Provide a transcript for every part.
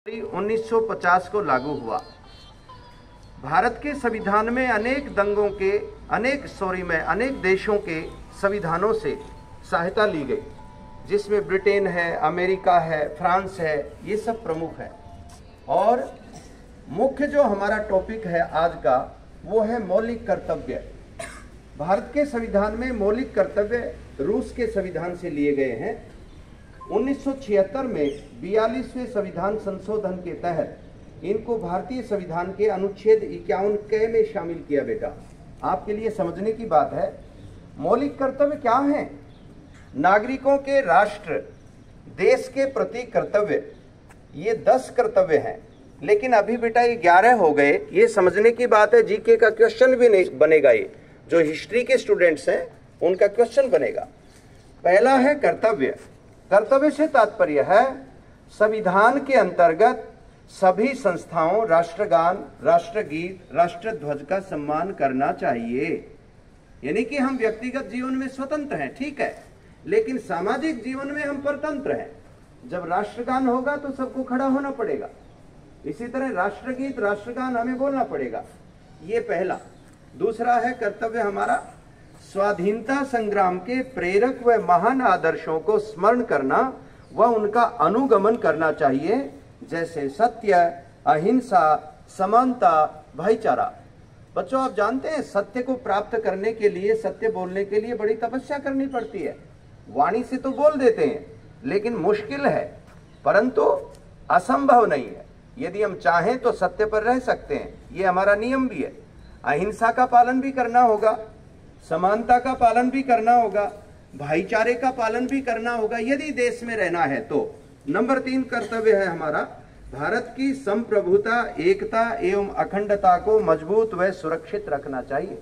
1950 को लागू हुआ। भारत के संविधान में अनेक दंगों के अनेक देशों के संविधानों से सहायता ली गई, जिसमें ब्रिटेन है, अमेरिका है, फ्रांस है, ये सब प्रमुख है। और मुख्य जो हमारा टॉपिक है आज का, वो है मौलिक कर्तव्य। भारत के संविधान में मौलिक कर्तव्य रूस के संविधान से लिए गए हैं। 1976 में 42वें संविधान संशोधन के तहत इनको भारतीय संविधान के अनुच्छेद 51 में शामिल किया। बेटा, आपके लिए समझने की बात है, मौलिक कर्तव्य क्या हैं? नागरिकों के राष्ट्र देश के प्रति कर्तव्य, ये 10 कर्तव्य हैं, लेकिन अभी बेटा ये 11 हो गए। ये समझने की बात है, जीके का क्वेश्चन भी नहीं बनेगा। ये जो हिस्ट्री के स्टूडेंट्स हैं उनका क्वेश्चन बनेगा। पहला है कर्तव्य। कर्तव्य से तात्पर्य है संविधान के अंतर्गत सभी संस्थाओं राष्ट्रगान, राष्ट्रगीत, राष्ट्रध्वज का सम्मान करना चाहिए। यानी कि हम व्यक्तिगत जीवन में स्वतंत्र हैं, ठीक है, लेकिन सामाजिक जीवन में हम परतंत्र हैं। जब राष्ट्रगान होगा तो सबको खड़ा होना पड़ेगा। इसी तरह राष्ट्रगीत, राष्ट्रगान हमें बोलना पड़ेगा। ये पहला। दूसरा है कर्तव्य हमारा स्वाधीनता संग्राम के प्रेरक व महान आदर्शों को स्मरण करना व उनका अनुगमन करना चाहिए, जैसे सत्य, अहिंसा, समानता, भाईचारा। बच्चों, आप जानते हैं सत्य को प्राप्त करने के लिए, सत्य बोलने के लिए बड़ी तपस्या करनी पड़ती है। वाणी से तो बोल देते हैं, लेकिन मुश्किल है, परंतु असंभव नहीं है। यदि हम चाहें तो सत्य पर रह सकते हैं, ये हमारा नियम भी है। अहिंसा का पालन भी करना होगा, समानता का पालन भी करना होगा, भाईचारे का पालन भी करना होगा, यदि देश में रहना है तो। नंबर 3 कर्तव्य है हमारा भारत की संप्रभुता, एकता एवं अखंडता को मजबूत व सुरक्षित रखना चाहिए।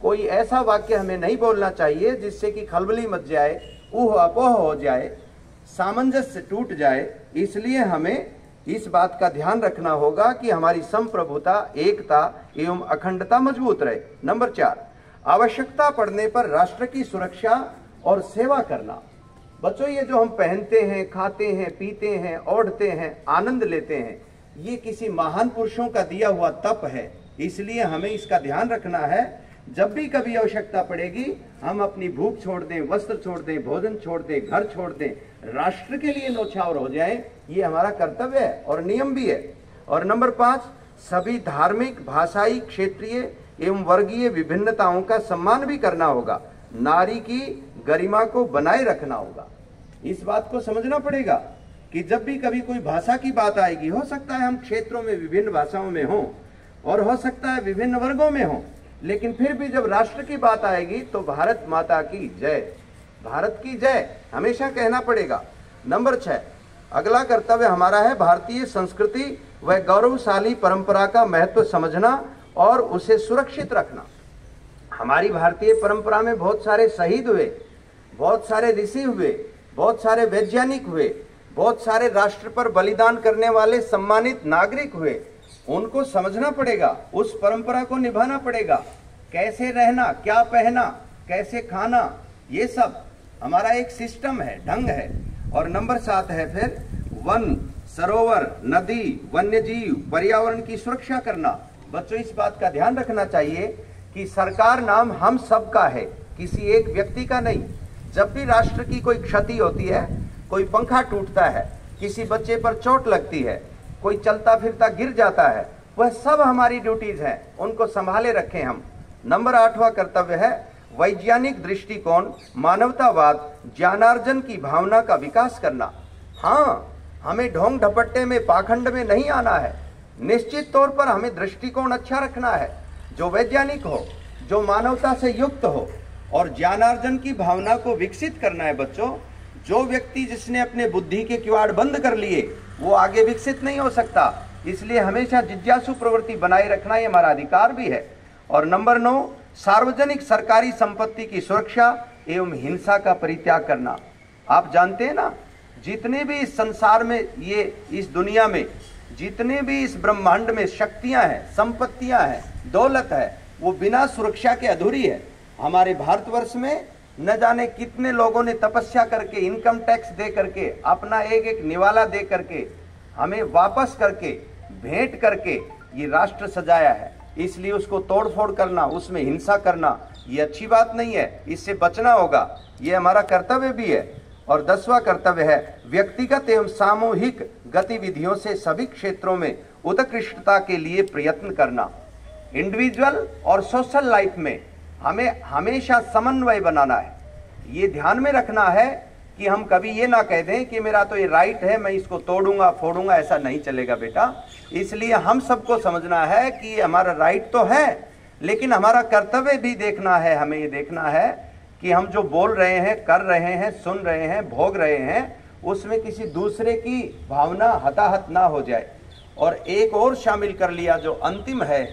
कोई ऐसा वाक्य हमें नहीं बोलना चाहिए जिससे कि खलबली मच जाए, ऊह अपोह हो जाए, सामंजस्य टूट जाए। इसलिए हमें इस बात का ध्यान रखना होगा कि हमारी संप्रभुता, एकता एवं अखंडता मजबूत रहे। नंबर 4 आवश्यकता पड़ने पर राष्ट्र की सुरक्षा और सेवा करना। बच्चों, ये जो हम पहनते हैं, खाते हैं, पीते हैं, ओढ़ते हैं, आनंद लेते हैं, ये किसी महान पुरुषों का दिया हुआ तप है। इसलिए हमें इसका ध्यान रखना है। जब भी कभी आवश्यकता पड़ेगी, हम अपनी भूख छोड़ दें, वस्त्र छोड़ दें, भोजन छोड़ दें, घर छोड़ दें, राष्ट्र के लिए न्यौछावर हो जाएं। ये हमारा कर्तव्य है और नियम भी है। और नंबर 5 सभी धार्मिक, भाषाई, क्षेत्रीय एवं वर्गीय विभिन्नताओं का सम्मान भी करना होगा। नारी की गरिमा को बनाए रखना होगा। इस बात को समझना पड़ेगा कि जब भी कभी कोई भाषा की बात आएगी, हो सकता है हम क्षेत्रों में विभिन्न भाषाओं में हों और हो सकता है विभिन्न वर्गों में हों, लेकिन फिर भी जब राष्ट्र की बात आएगी तो भारत माता की जय, भारत की जय हमेशा कहना पड़ेगा। नंबर 6 अगला कर्तव्य हमारा है भारतीय संस्कृति व गौरवशाली परंपरा का महत्व समझना और उसे सुरक्षित रखना। हमारी भारतीय परंपरा में बहुत सारे शहीद हुए, बहुत सारे ऋषि हुए, बहुत सारे वैज्ञानिक हुए, बहुत सारे राष्ट्र पर बलिदान करने वाले सम्मानित नागरिक हुए। उनको समझना पड़ेगा, उस परंपरा को निभाना पड़ेगा। कैसे रहना, क्या पहना, कैसे खाना, ये सब हमारा एक सिस्टम है, ढंग है। और नंबर 7 है फिर वन, सरोवर, नदी, वन्यजीव, पर्यावरण की सुरक्षा करना। बच्चों, इस बात का ध्यान रखना चाहिए कि सरकार नाम हम सब का है, किसी एक व्यक्ति का नहीं। जब भी राष्ट्र की कोई क्षति होती है, कोई पंखा टूटता है, किसी बच्चे पर चोट लगती है, कोई चलता फिरता गिर जाता है, वह सब हमारी ड्यूटीज हैं, उनको संभाले रखें हम। नंबर 8वां कर्तव्य है वैज्ञानिक दृष्टिकोण, मानवतावाद, ज्ञानार्जन की भावना का विकास करना। हाँ, हमें ढोंग ढपट्टे में, पाखंड में नहीं आना है। निश्चित तौर पर हमें दृष्टिकोण अच्छा रखना है, जो वैज्ञानिक हो, जो मानवता से युक्त हो, और ज्ञानार्जन की भावना को विकसित करना है। बच्चों, जो व्यक्ति जिसने अपने बुद्धि के किवाड़ बंद कर लिए, वो आगे विकसित नहीं हो सकता। इसलिए हमेशा जिज्ञासु प्रवृत्ति बनाए रखना ये हमारा अधिकार भी है। और नंबर 9 सार्वजनिक सरकारी संपत्ति की सुरक्षा एवं हिंसा का परित्याग करना। आप जानते हैं ना, जितने भी इस संसार में, ये इस दुनिया में जितने भी इस ब्रह्मांड में शक्तियां हैं, संपत्तियां हैं, दौलत है, वो बिना सुरक्षा के अधूरी है। हमारे भारतवर्ष में न जाने कितने लोगों ने तपस्या करके, इनकम टैक्स दे करके, अपना एक एक निवाला दे करके हमें वापस करके भेंट करके ये राष्ट्र सजाया है, इसलिए उसको तोड़ फोड़ करना, उसमें हिंसा करना ये अच्छी बात नहीं है, इससे बचना होगा, ये हमारा कर्तव्य भी है। और 10वां कर्तव्य है व्यक्तिगत एवं सामूहिक गतिविधियों से सभी क्षेत्रों में उत्कृष्टता के लिए प्रयत्न करना। इंडिविजुअल और सोशल लाइफ में हमें हमेशा समन्वय बनाना है। ये ध्यान में रखना है कि हम कभी ये ना कह दें कि मेरा तो ये राइट है, मैं इसको तोड़ूंगा फोड़ूंगा, ऐसा नहीं चलेगा बेटा। इसलिए हम सबको समझना है कि हमारा राइट तो है, लेकिन हमारा कर्तव्य भी देखना है। हमें ये देखना है कि हम जो बोल रहे हैं, कर रहे हैं, सुन रहे हैं, भोग रहे हैं, उसमें किसी दूसरे की भावना हताहत ना हो जाए। और एक और शामिल कर लिया जो अंतिम है